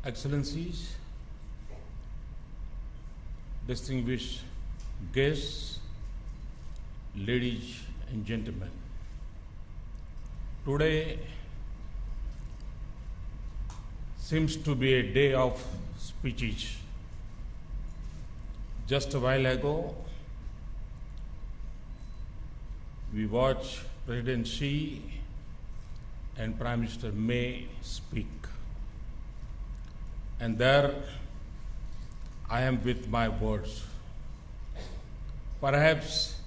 Excellencies, distinguished guests, ladies and gentlemen, today seems to be a day of speeches. Just a while ago, we watched President Xi and Prime Minister May speak. And there I am with my words. Perhaps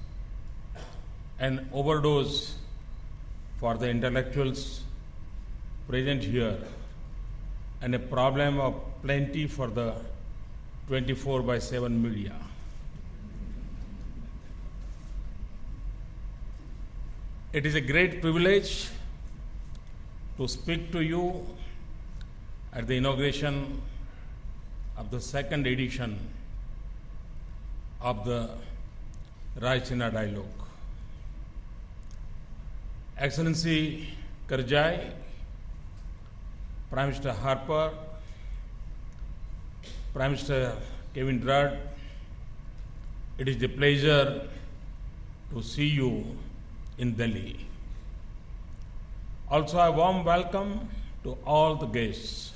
an overdose for the intellectuals present here and a problem of plenty for the 24/7 media. It is a great privilege to speak to you at the inauguration of the second edition of the Raisina Dialogue. Excellency Karzai, Prime Minister Harper, Prime Minister Kevin Rudd, it is a pleasure to see you in Delhi. Also, a warm welcome to all the guests.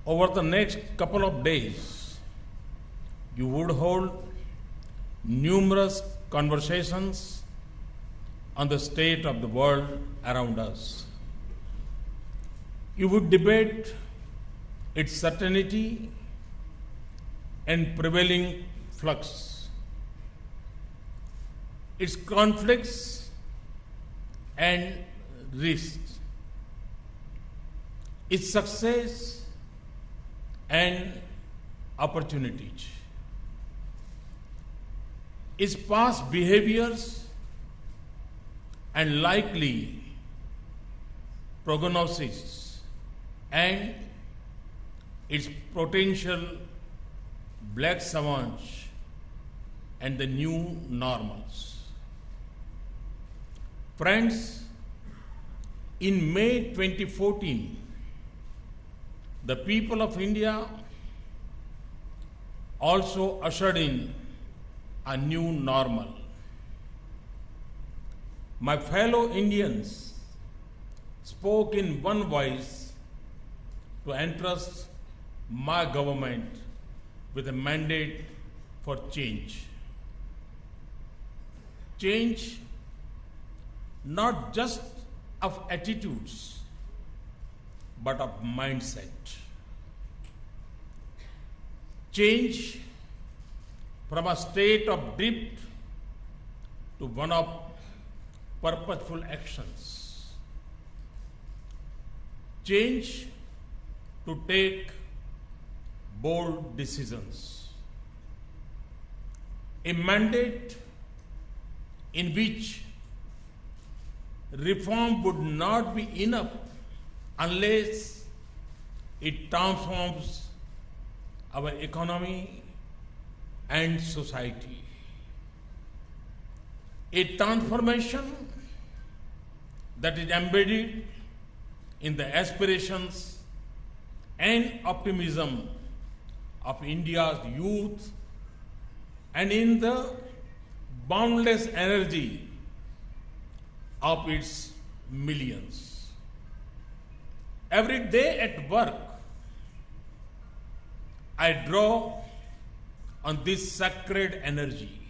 Over the next couple of days, you would hold numerous conversations on the state of the world around us. You would debate its certainty and prevailing flux, its conflicts and risks, its success and opportunities, its past behaviors and likely prognosis, and its potential black swans and the new normals. Friends, in May 2014, the people of India also ushered in a new normal. My fellow Indians spoke in one voice to entrust my government with a mandate for change. Change not just of attitudes, but of mindset. Change from a state of drift to one of purposeful actions. Change to take bold decisions. A mandate in which reform would not be enough unless it transforms our economy and society. A transformation that is embedded in the aspirations and optimism of India's youth and in the boundless energy of its millions. Every day at work, I draw on this sacred energy.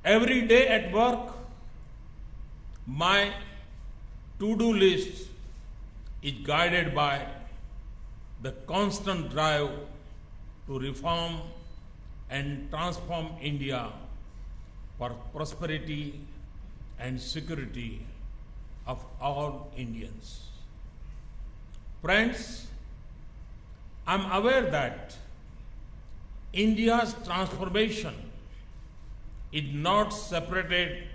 Every day at work, my to-do list is guided by the constant drive to reform and transform India for prosperity and security of all Indians. Friends, I'm aware that India's transformation is not separated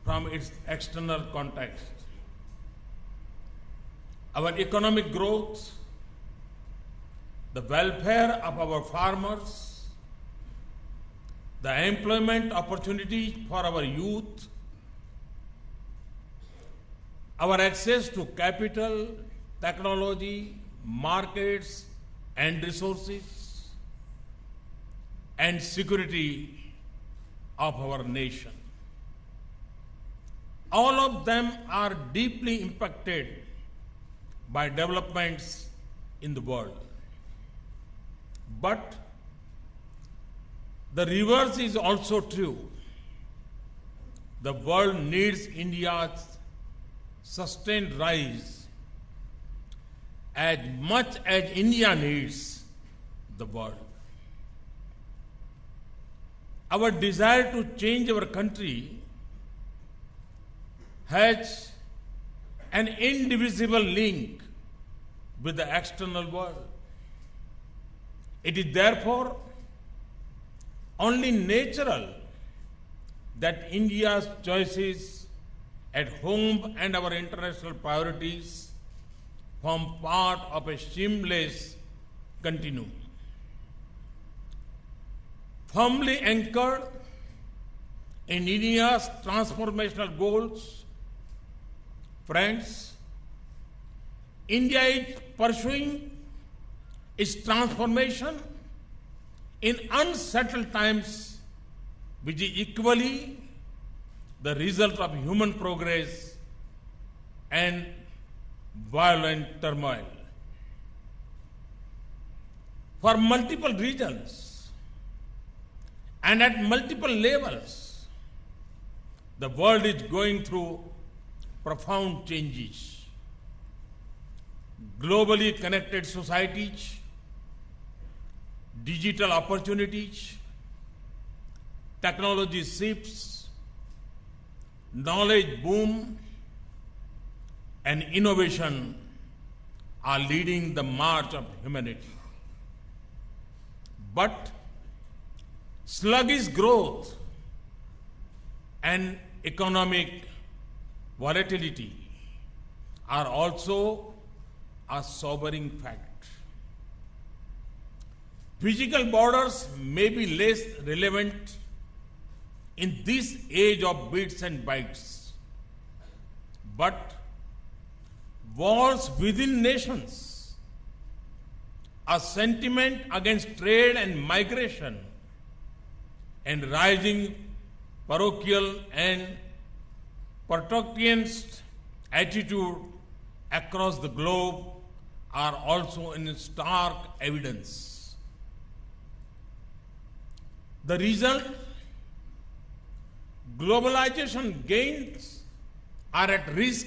from its external context. Our economic growth, the welfare of our farmers, the employment opportunities for our youth, our access to capital technology, markets and resources, and security of our nation. All of them are deeply impacted by developments in the world. But the reverse is also true. The world needs India's sustained rise as much as India needs the world. Our desire to change our country has an indivisible link with the external world. It is therefore only natural that India's choices at home and our international priorities form part of a seamless continuum. Firmly anchored in India's transformational goals, friends, India is pursuing its transformation in unsettled times, which is equally the result of human progress and violent turmoil. For multiple reasons and at multiple levels, the world is going through profound changes. Globally connected societies, digital opportunities, technology shifts, knowledge boom, and innovation are leading the march of humanity. But sluggish growth and economic volatility are also a sobering fact. Physical borders may be less relevant in this age of bits and bytes, but wars within nations, a sentiment against trade and migration, and rising parochial and protectionist attitude across the globe are also in stark evidence. The result, globalization gains are at risk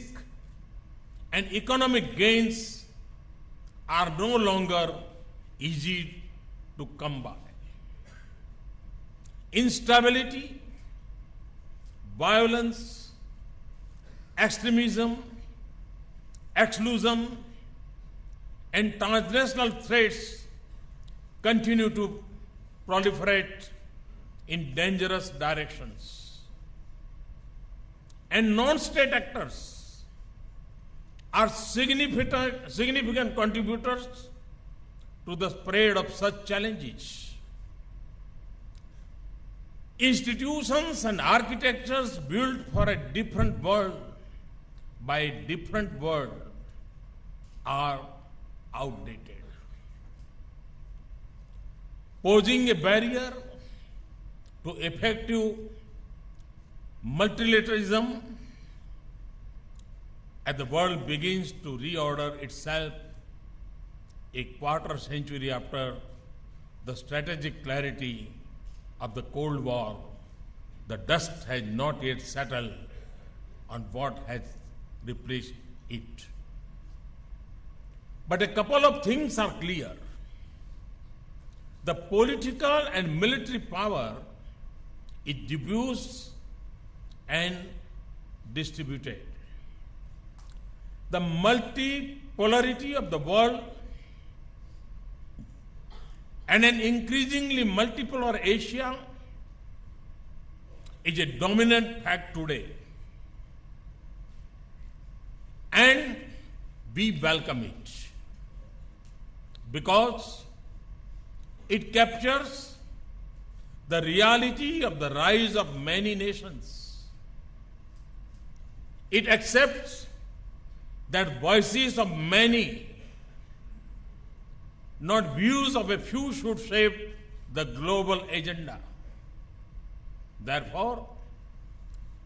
and economic gains are no longer easy to come by. Instability, violence, extremism, exclusion, and transnational threats continue to proliferate in dangerous directions. And non-state actors are significant contributors to the spread of such challenges. Institutions and architectures built for a different world by a different world are outdated, posing a barrier to effective multilateralism as the world begins to reorder itself a quarter century after the strategic clarity of the Cold War. The dust has not yet settled on what has replaced it. But a couple of things are clear. The political and military power is diffused and distributed. The multipolarity of the world and an increasingly multipolar Asia is a dominant fact today. And we welcome it because it captures the reality of the rise of many nations. It accepts that voices of many, not views of a few, should shape the global agenda. Therefore,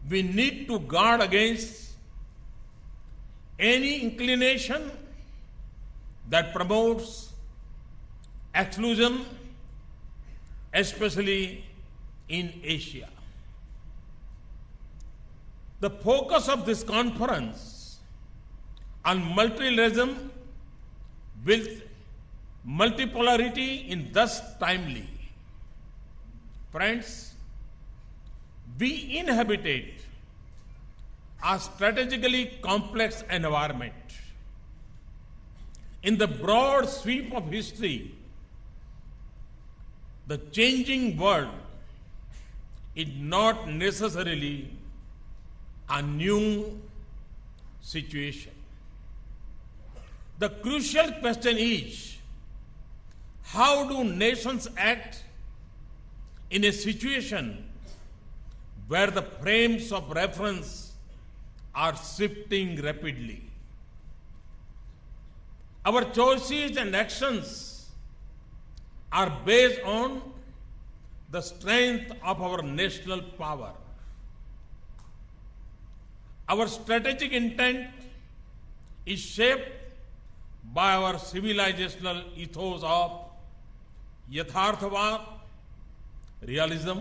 we need to guard against any inclination that promotes exclusion, especially in Asia. The focus of this conference on multilateralism with multipolarity is thus timely. Friends, we inhabited a strategically complex environment. In the broad sweep of history, the changing world is not necessarily a new situation. The crucial question is, how do nations act in a situation where the frames of reference are shifting rapidly? Our choices and actions are based on the strength of our national power. Our strategic intent is shaped by our civilizational ethos of यथार्थवाद, realism,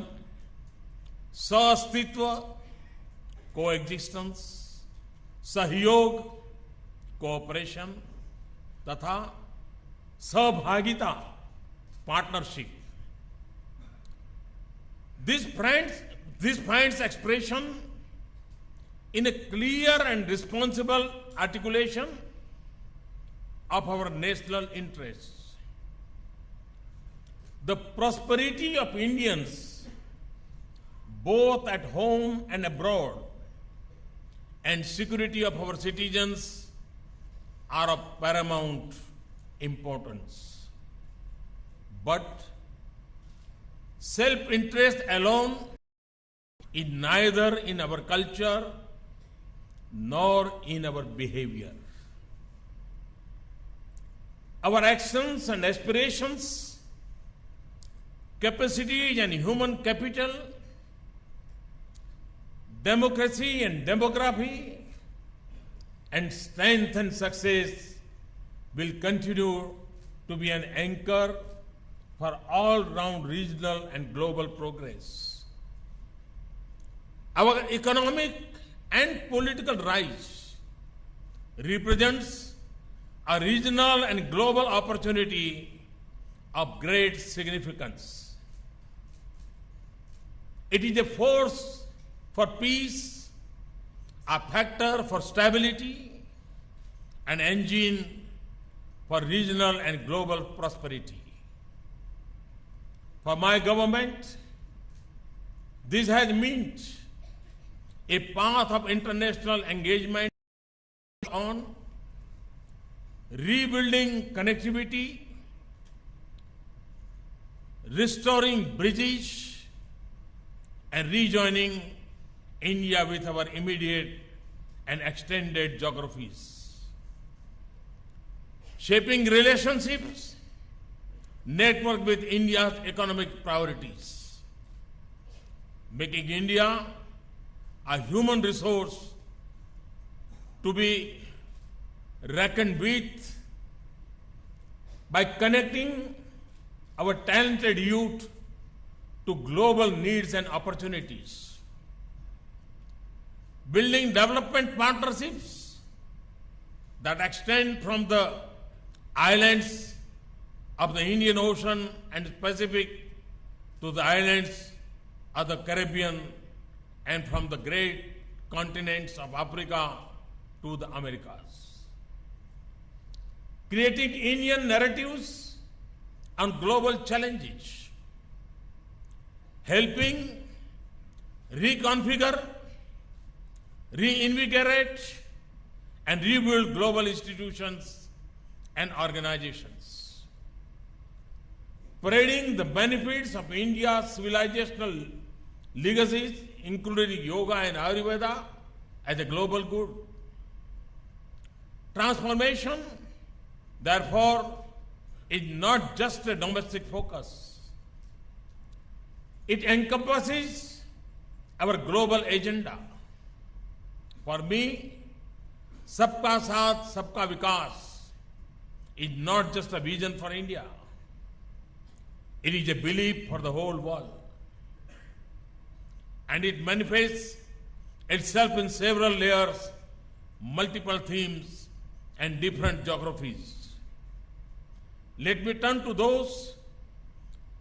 सहअस्तित्व, coexistence, सहयोग, cooperation, तथा सहभागिता, partnership. This finds expression in a clear and responsible articulation of our national interests. The prosperity of Indians, both at home and abroad, and security of our citizens are of paramount importance. But self-interest alone is neither in our culture nor in our behavior. Our actions and aspirations, capacities and human capital, democracy and demography, and strength and success will continue to be an anchor for all-round regional and global progress. Our economic and political rise represents a regional and global opportunity of great significance. It is a force for peace, a factor for stability, an engine for regional and global prosperity. For my government, this has meant a path of international engagement on rebuilding connectivity, restoring bridges, and rejoining India with our immediate and extended geographies. Shaping relationships, network with India's economic priorities. Making India a human resource to be reckoned with by connecting our talented youth to global needs and opportunities. Building development partnerships that extend from the islands of the Indian Ocean and Pacific to the islands of the Caribbean, and from the great continents of Africa to the Americas. Creating Indian narratives on global challenges. Helping reconfigure, reinvigorate, and rebuild global institutions and organizations. Parading the benefits of India's civilizational legacies, including yoga and Ayurveda, as a global good. Transformation, therefore, is not just a domestic focus. It encompasses our global agenda. For me, Sabka Saath, Sabka Vikas is not just a vision for India. It is a belief for the whole world. And it manifests itself in several layers, multiple themes, and different geographies. Let me turn to those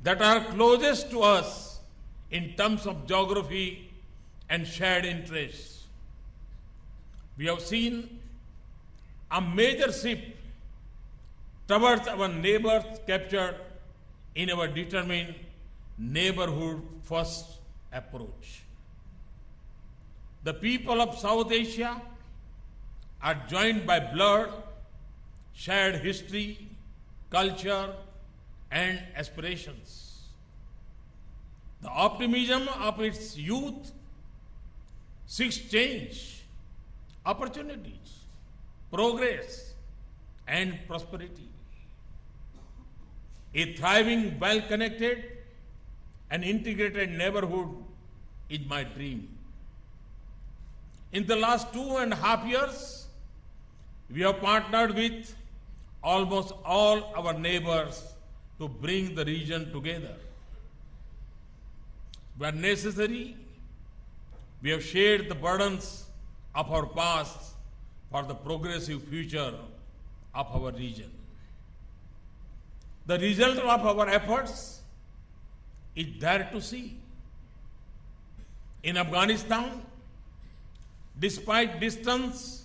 that are closest to us in terms of geography and shared interests. We have seen a major shift towards our neighbors captured in our determined neighborhood first approach. The people of South Asia are joined by blood, shared history, culture, and aspirations. The optimism of its youth seeks change, opportunities, progress, and prosperity. A thriving, well-connected, and integrated neighborhood is my dream. In the last 2.5 years, we have partnered with almost all our neighbors to bring the region together. Where necessary, we have shared the burdens of our past for the progressive future of our region. The result of our efforts is there to see. In Afghanistan, despite distance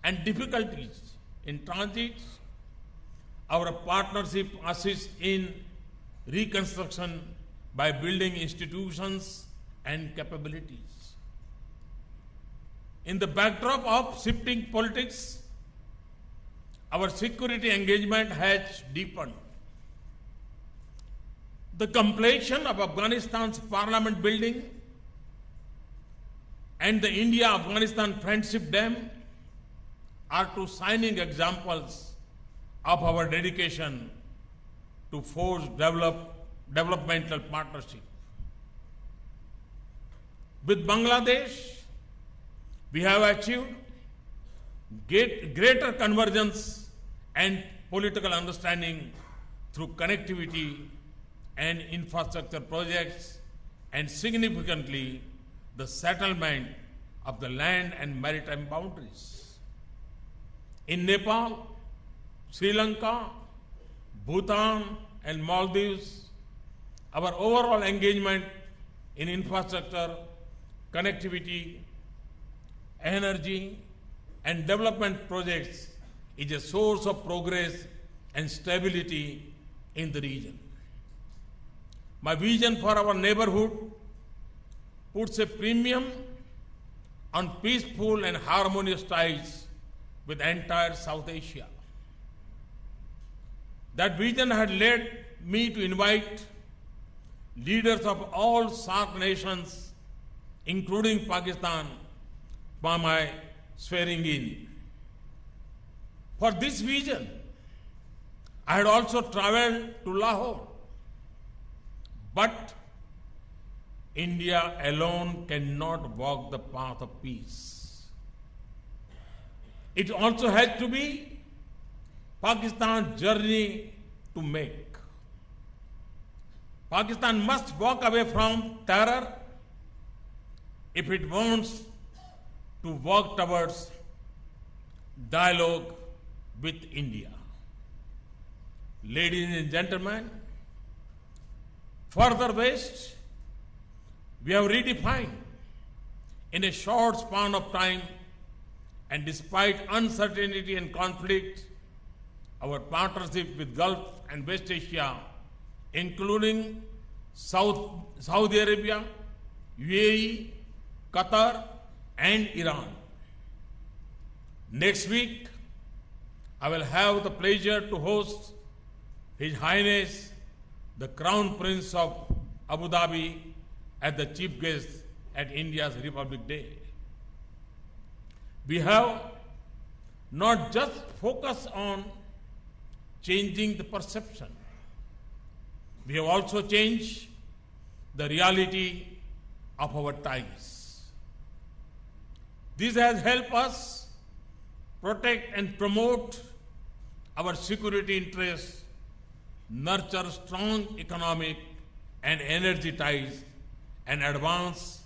and difficulties in transit, our partnership assists in reconstruction by building institutions and capabilities. In the backdrop of shifting politics, our security engagement has deepened. The completion of Afghanistan's parliament building and the India-Afghanistan Friendship Dam are two shining examples of our dedication to forge developmental partnership. With Bangladesh, we have achieved greater convergence and political understanding through connectivity and infrastructure projects, and significantly the settlement of the land and maritime boundaries. In Nepal, Sri Lanka, Bhutan, and Maldives, our overall engagement in infrastructure, connectivity, energy, and development projects is a source of progress and stability in the region. My vision for our neighborhood puts a premium on peaceful and harmonious ties with entire South Asia. That vision had led me to invite leaders of all SAARC nations, including Pakistan, for my swearing in. For this vision, I had also traveled to Lahore. But India alone cannot walk the path of peace. It also has to be Pakistan's journey to make. Pakistan must walk away from terror if it wants to work towards dialogue with India. Ladies and gentlemen, further west, we have redefined in a short span of time, and despite uncertainty and conflict, our partnership with Gulf and West Asia, including Saudi Arabia, UAE, Qatar, and Iran. Next week, I will have the pleasure to host His Highness the Crown Prince of Abu Dhabi as the chief guest at India's Republic Day. We have not just focus on changing the perception. We have also changed the reality of our ties. This has helped us protect and promote our security interests, nurture strong economic and energy ties, and advance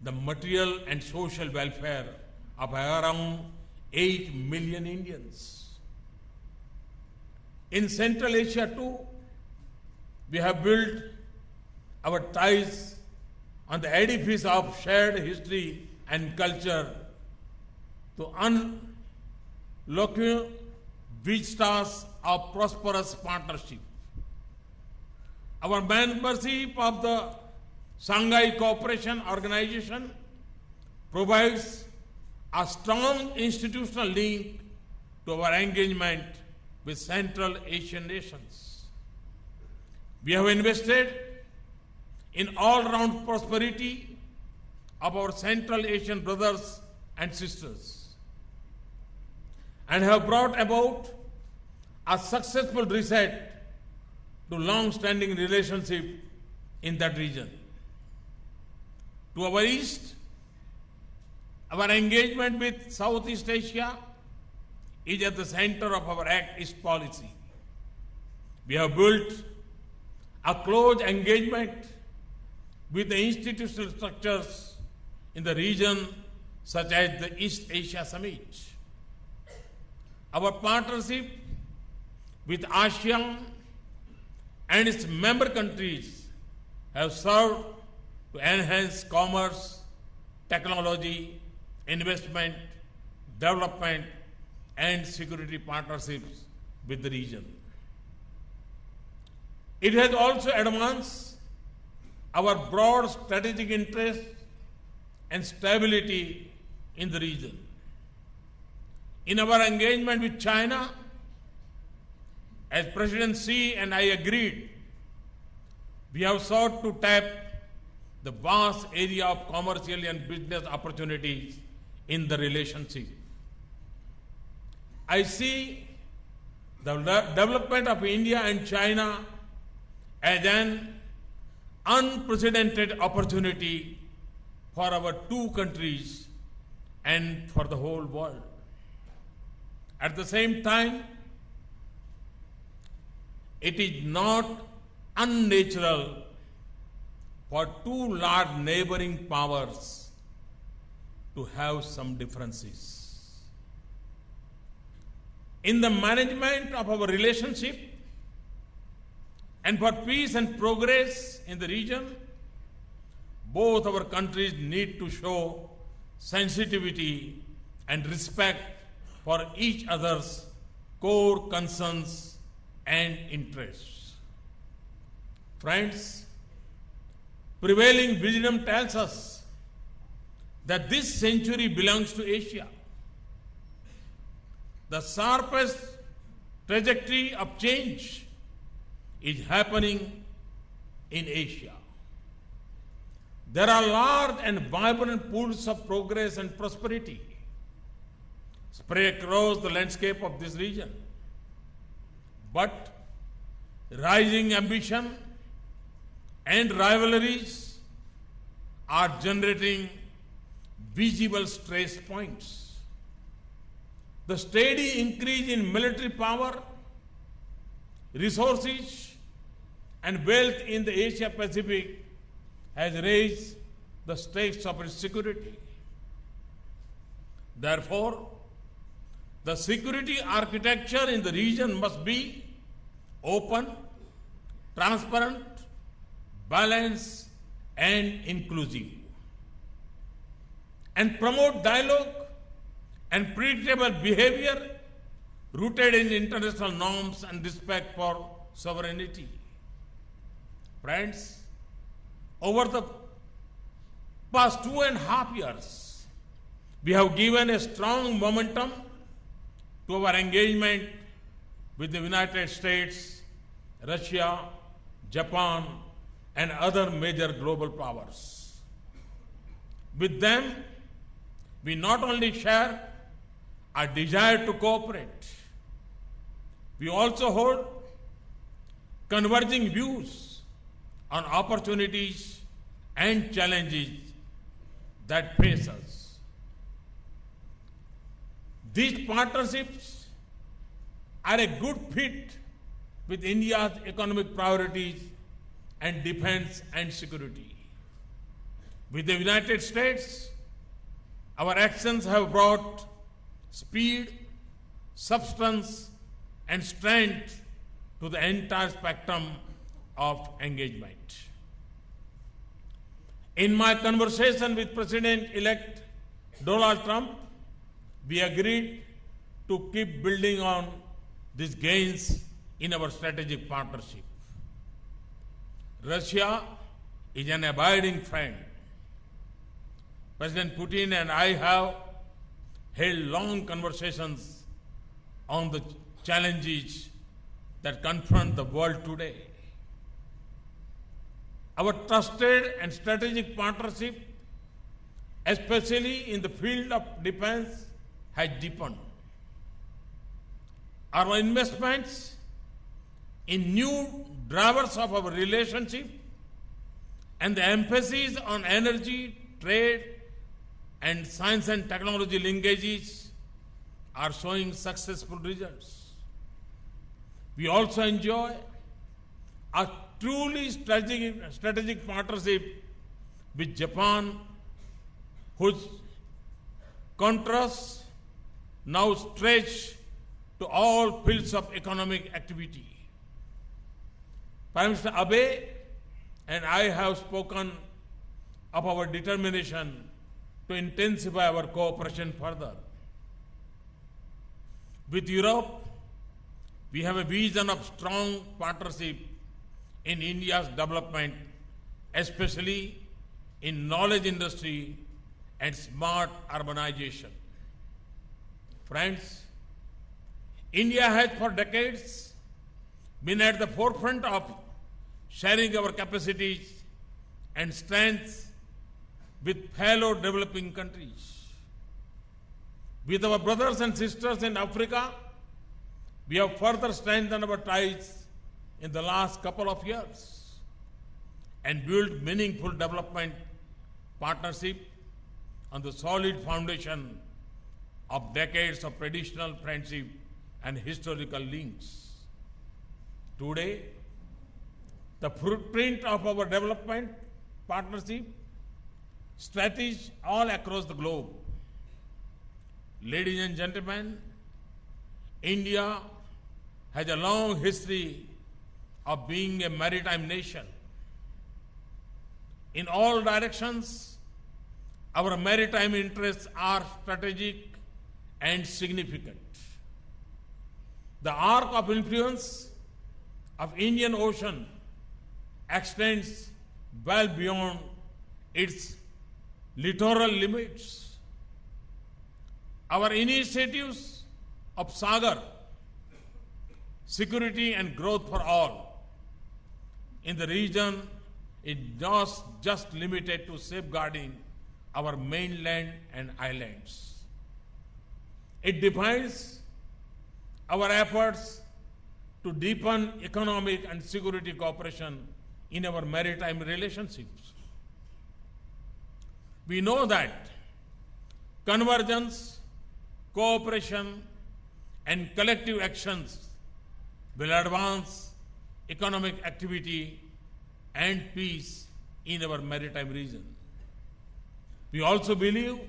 the material and social welfare of around 8 million Indians. In Central Asia too, we have built our ties on the edifice of shared history and culture to unlock vistas of prosperous partnership. Our membership of the Shanghai Cooperation Organization provides a strong institutional link to our engagement with Central Asian nations. We have invested in all-round prosperity of our Central Asian brothers and sisters and have brought about a successful reset to long-standing relationship in that region. To our east, our engagement with Southeast Asia is at the center of our Act East policy. We have built a close engagement with the institutional structures in the region, such as the East Asia Summit. Our partnership with ASEAN and its member countries have served to enhance commerce, technology, investment, development, and security partnerships with the region. It has also advanced our broad strategic interests and stability in the region. In our engagement with China, as President Xi and I agreed, we have sought to tap the vast area of commercial and business opportunities in the relationship. I see the development of India and China as an unprecedented opportunity for our two countries and for the whole world. At the same time, it is not unnatural for two large neighboring powers to have some differences. In the management of our relationship and for peace and progress in the region, both our countries need to show sensitivity and respect for each other's core concerns and interests. Friends, prevailing wisdom tells us that this century belongs to Asia. The sharpest trajectory of change is happening in Asia. There are large and vibrant pools of progress and prosperity spread across the landscape of this region. But rising ambition and rivalries are generating visible stress points. The steady increase in military power, resources, and wealth in the Asia Pacific has raised the stakes of its security. Therefore, the security architecture in the region must be open, transparent, balanced, and inclusive, and promote dialogue and predictable behavior rooted in international norms and respect for sovereignty. Friends, over the past 2.5 years, we have given a strong momentum to our engagement with the United States, Russia, Japan, and other major global powers. With them, we not only share our desire to cooperate. We also hold converging views on opportunities and challenges that face us. These partnerships are a good fit with India's economic priorities and defense and security. With the United States, our actions have brought speed, substance, and strength to the entire spectrum of engagement. In my conversation with President-elect Donald Trump, we agreed to keep building on these gains in our strategic partnership. Russia is an abiding friend. President Putin and I have held long conversations on the challenges that confront the world today. Our trusted and strategic partnership, especially in the field of defense, has deepened. Our investments in new drivers of our relationship and the emphasis on energy, trade, and science and technology linkages are showing successful results. We also enjoy a truly strategic partnership with Japan, whose contrasts now stretch to all fields of economic activity. Prime Minister Abe and I have spoken of our determination to intensify our cooperation further. With Europe, we have a vision of strong partnership in India's development, especially in knowledge industry and smart urbanization. Friends, India has for decades been at the forefront of sharing our capacities and strengths with fellow developing countries. With our brothers and sisters in Africa, we have further strengthened our ties in the last couple of years and built meaningful development partnership on the solid foundation of decades of traditional friendship and historical links. Today, the footprint of our development partnership stretches all across the globe. Ladies and gentlemen, India has a long history of being a maritime nation. In all directions, our maritime interests are strategic and significant. The arc of influence of Indian Ocean extends well beyond its littoral limits. Our initiatives of Sagar, security and growth for all, in the region is not just limited to safeguarding our mainland and islands. It defines our efforts to deepen economic and security cooperation in our maritime relationships. We know that convergence, cooperation, and collective actions will advance economic activity and peace in our maritime region. We also believe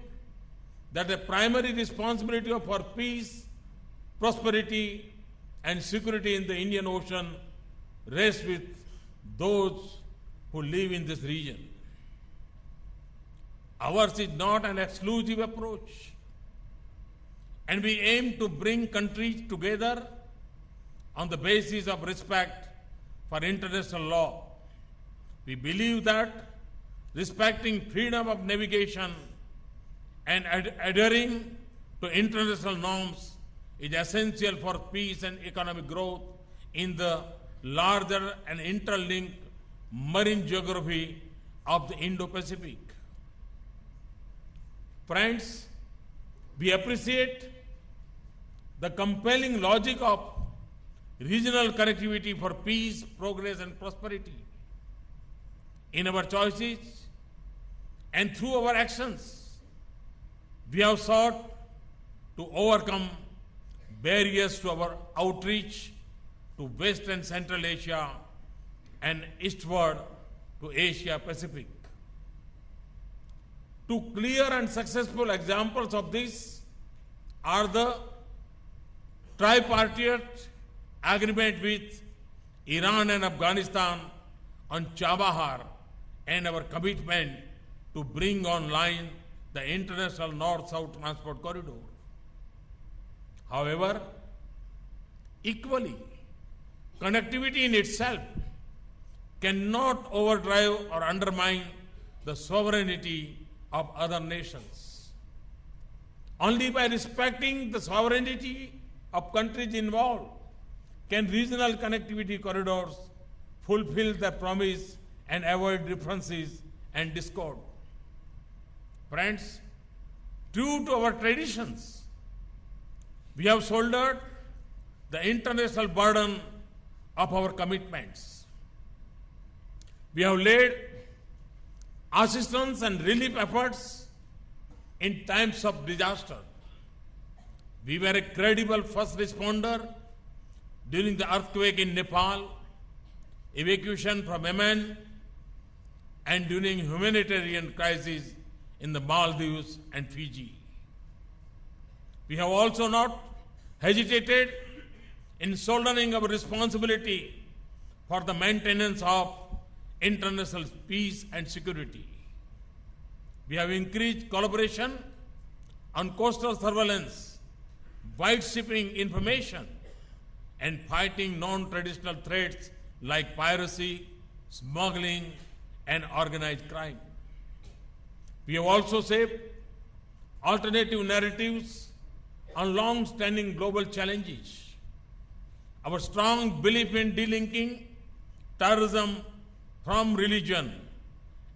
that the primary responsibility for peace, prosperity, and security in the Indian Ocean rests with those who live in this region. Ours is not an exclusive approach, and we aim to bring countries together on the basis of respect for international law. We believe that respecting freedom of navigation and adhering to international norms is essential for peace and economic growth in the larger and interlinked marine geography of the Indo-Pacific. Friends, we appreciate the compelling logic of regional connectivity for peace, progress, and prosperity. In our choices and through our actions, we have sought to overcome barriers to our outreach to West and Central Asia and eastward to Asia Pacific. Two clear and successful examples of this are the tripartite agreement with Iran and Afghanistan on Chabahar and our commitment to bring online the international North-South transport corridor. However, equally, connectivity in itself cannot overdrive or undermine the sovereignty of other nations. Only by respecting the sovereignty of countries involved can regional connectivity corridors fulfill their promise and avoid differences and discord. Friends, true to our traditions, we have shouldered the international burden of our commitments. We have led assistance and relief efforts in times of disaster. We were a credible first responder during the earthquake in Nepal, evacuation from Yemen, and during humanitarian crisis in the Maldives and Fiji. We have also not hesitated in shouldering our responsibility for the maintenance of international peace and security. We have increased collaboration on coastal surveillance, wide shipping information, and fighting non-traditional threats like piracy, smuggling, and organized crime. We have also shaped alternative narratives on long-standing global challenges. Our strong belief in delinking terrorism from religion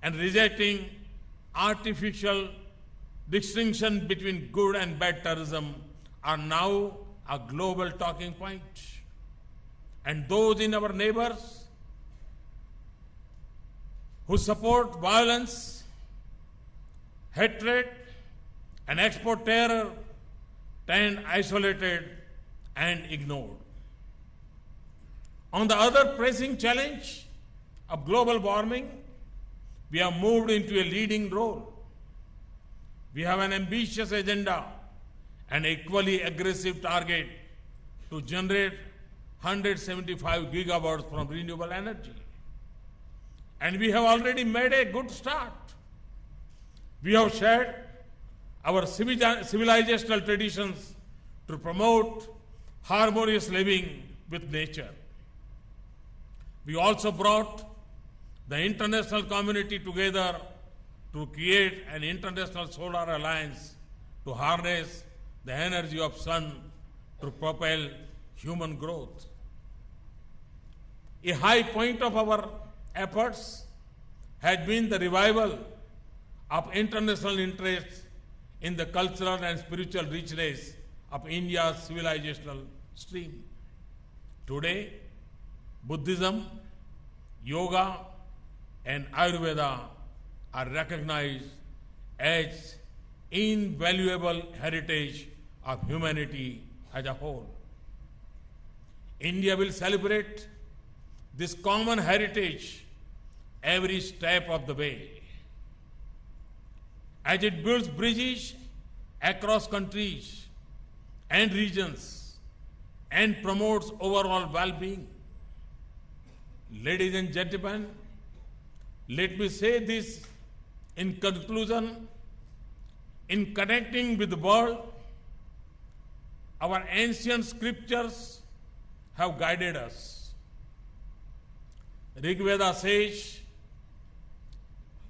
and rejecting artificial distinction between good and bad terrorism are now a global talking point. And those in our neighbors who support violence, hatred, and export terror stand isolated and ignored. On the other pressing challenge of global warming, we have moved into a leading role. We have an ambitious agenda and equally aggressive target to generate 175 gigawatts from renewable energy. And we have already made a good start. We have shared our civilizational traditions to promote harmonious living with nature. We also brought the international community together to create an international solar alliance to harness the energy of sun to propel human growth. A high point of our efforts has been the revival of international interest in the cultural and spiritual richness of India's civilizational stream. Today, Buddhism, Yoga, and Ayurveda are recognized as invaluable heritage of humanity as a whole. India will celebrate this common heritage every step of the way as it builds bridges across countries and regions and promotes overall well-being. Ladies and gentlemen, let me say this in conclusion. In connecting with the world, our ancient scriptures have guided us. Rig Veda says,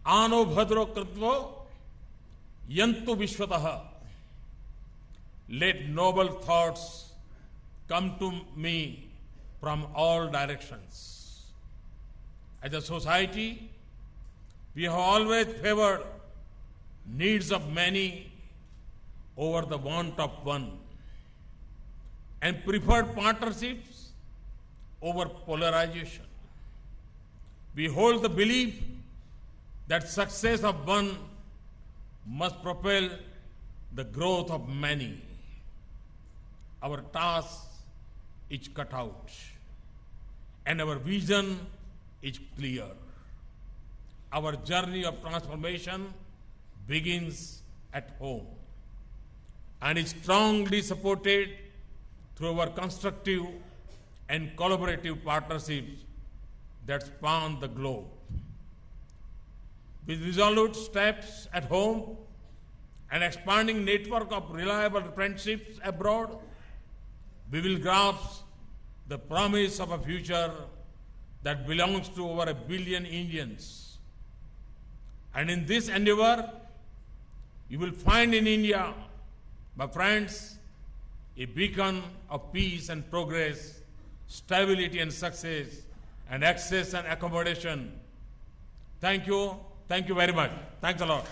Ano bhadro kritvo yantu vishwataha. Let noble thoughts come to me from all directions. As a society, we have always favored needs of many over the want of one. and preferred partnerships over polarization. We hold the belief that success of one must propel the growth of many. Our task is cut out and our vision is clear. Our journey of transformation begins at home and is strongly supported through our constructive and collaborative partnerships that span the globe. With resolute steps at home, an expanding network of reliable friendships abroad, we will grasp the promise of a future that belongs to over 1 billion Indians. And in this endeavor, you will find in India, my friends, a beacon of peace and progress, stability and success, and access and accommodation. Thank you. Thank you very much. Thanks a lot.